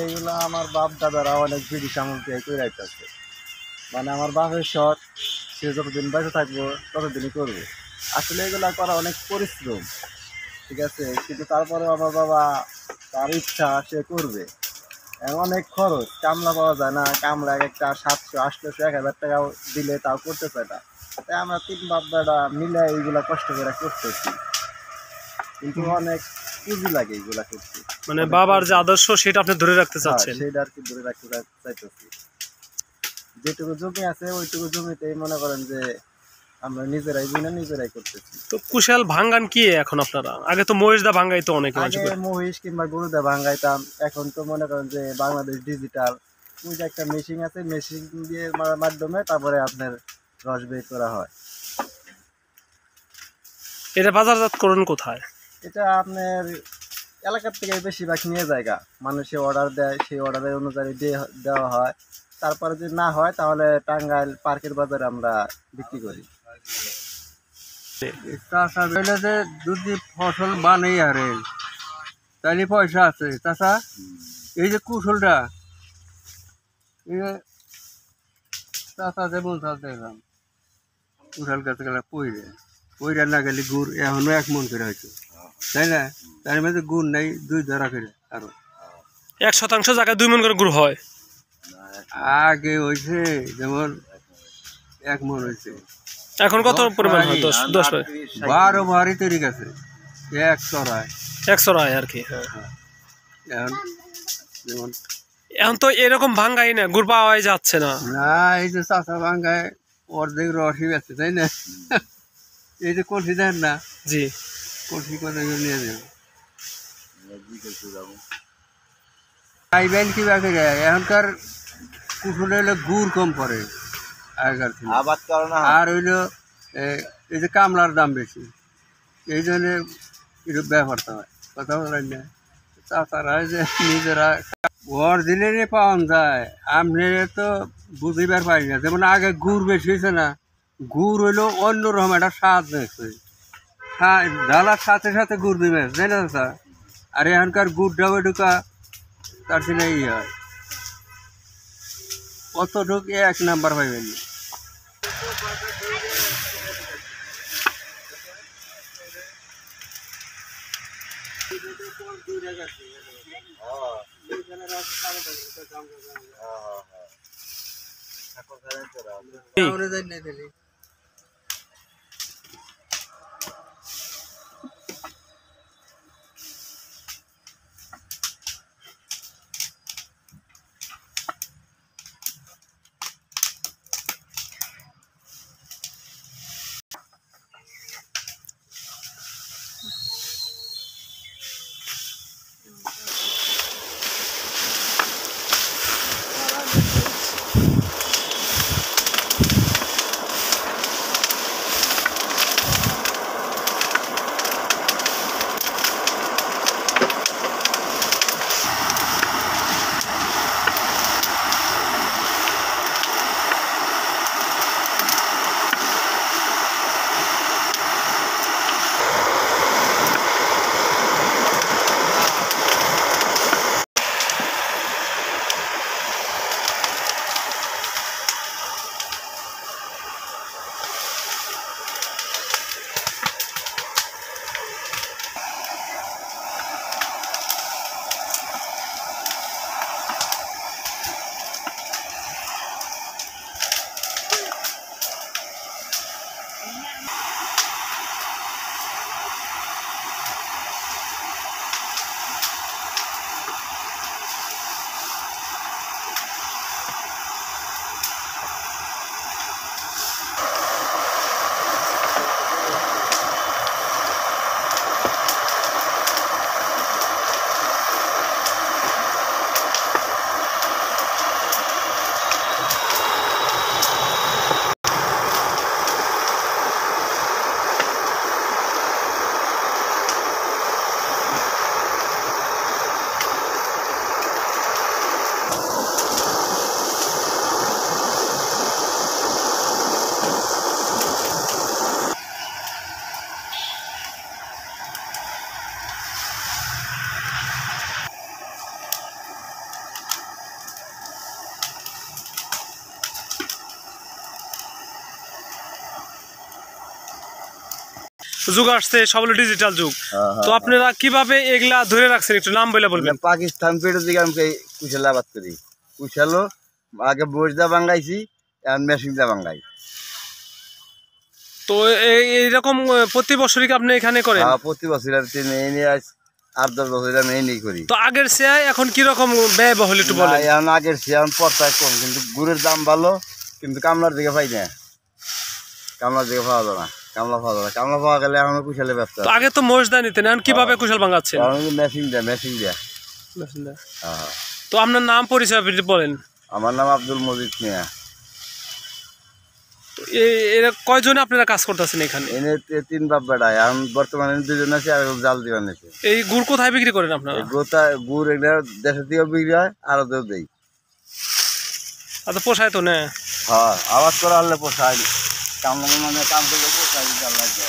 এইগুলা আমার বাপ দাদারা অনেক ব্রিটিশ আমল থেকে করে রাখতেছে, মানে আমার বাপের শখ, সে যতদিন বেঁচে থাকবো ততদিনই করবে। আসলে এগুলা করা অনেক পরিশ্রম, ঠিক আছে, কিন্তু তারপরে আমার বাবা তার ইচ্ছা সে করবে। অনেক খরচ, কামলা পাওয়া যায় না, কামলা এক একটা 700, 800, 1000 টাকা দিলে তাও করতে চায় না। তাই আমরা 3 বাপ দাদা মিলে এইগুলা কষ্ট করে করতেছি, কিন্তু অনেক পুঁজি লাগে এইগুলা করতে। মানে বাবার যে আদর্শ সেটা আপনি ধরে রাখতে চাচ্ছেন? সেটা আর কি ধরে রাখতে চাইতেছি। যেটুকু জমি আছে ওইটুকু জমিতেই মনে করেন যে আমরা নিজেরাই নিজেরাই করতেছি। তো কুশাল ভাঙ্গান কি এখন আপনারা? আগে তো মহিষ দা ভাঙ্গাইতো অনেকে, মহিষ কিংবা গরু দা ভাঙ্গাইতাম। এখন তো মনে করেন যে বাংলাদেশ ডিজিটাল, ওই যে একটা মেশিন আছে, মেশিন দিয়ে মাধ্যমে তারপরে আপনার রস বের করা হয়। এটা বাজারজাত করুন কোথায়? এটা আপনার এলাকার থেকে বেশিরভাগ নিয়ে জায়গা, মানুষে অর্ডার দেয়, সেই অর্ডারের অনুযায়ী দেওয়া হয়। তারপরে যদি না হয় তাহলে টাঙ্গাইল পার্কের বাজারে আমরা বিক্রি করি। যদি ফসল বানাই আরে তাহলে পয়সা আছে। চাষা এই যে কুশলটা চাষা যেমন দেখলাম কুশাল গাছ গেলে পইরা না গেলে গুড় এখনো 1 মন করে হয়েছে, তাই না? তার মধ্যে গুড় নাই 2 ধরা করে। আরো 1% জায়গায় 2 মন করে গুড় হয়। আগে হয়েছে যেমন 1 মন হয়েছে, এখন কত পরিমাণ হয়? 10 12 ভারি তৈরি গেছে 1 চড়ায় আর কি। এখন যেমন এখন তো এরকম ভাঙ্গাই না, গুড় পাওয়াই যাচ্ছে না। না, এই যে চাষা ভাঙ্গায় অর্ধেক রসই বেঁচে, তাই না? এই যে কলসি দেন না, জি, কলসি করে নিয়ে যাবে খাইবেন কি বাকি। এখনকার কুশলে হলে গুড় কম পড়ে আগেকার থেকে, আর হইলো এই যে কামলার দাম বেশি, এই জন্য একটু ব্যাপারটা হয়। কথা বলেন না, চাষারা যে নিজেরা অরিজিনালি পাওয়া যায়, আপনি তো বুঝিবার পারি না। যেমন আগে গুড় বেশি হয়েছে না, গুড় হইলো অন্যরকম একটা স্বাদ দেখছে, ঢালার সাথে সাথে গুড় দিবে, তাই না চাষা? আর এখনকার গুড়টা ওইটুকা তার জন্য হয় অতটুক 1 নাম্বার পাইবেন। যুগ আসছে, সব হলো ডিজিটাল যুগ। তো আপনারা কিভাবে এগুলা ধরে রাখছেন একটু নাম বলে বলবেন। পাকিস্তান পেটের দিকে আমি কুশাল আবাদ করি। কুশালও আগে বইস দা বাঙ্গাইছি, এখন মেশিন দা বাঙ্গাই। তো এইরকম প্রতি বছরই কি আপনি এখানে করেন? প্রতি বছর আর 8-10 বছর আমি এই নিয়ে করি। তো আগের চেয়ে এখন কিরকম ব্যয়বহুল একটু বলেন। এখন আগের চেয়ে এখন পর্তায় কম, কিন্তু গুড়ের দাম ভালো, কিন্তু কামলার দিকে পাই না। কামলার দিকে পাওয়া যায় না, কামলা পাওয়া যায় না। কামলা পাওয়া গেলে এখন কুশালে ব্যবসা। আগে তো মহিষ দা নিতেন, এখন কিভাবে কুশাল ভাঙাচ্ছেন? মেশিন দেয়া। তো আপনার নাম পরিচয় বলেন। আমার নাম আব্দুল মজিদ মিয়া। এরা কয়জন আপনারা কাজ করতেছেন এখানে? এনে 3 বাপ বেড়া, এখন বর্তমানে 2 জন আছে, আর জাল দিবান আছে। এই গুড় কোথায় বিক্রি করেন আপনারা? গুড় এগুলা দেশের দিকেও বিক্রি হয়, আরো দেও দেই। আচ্ছা, পোষায় তো না? হ্যাঁ, আবাদ করা হলে পোষায়, কাম করলে পোষায়, জাল লাগে।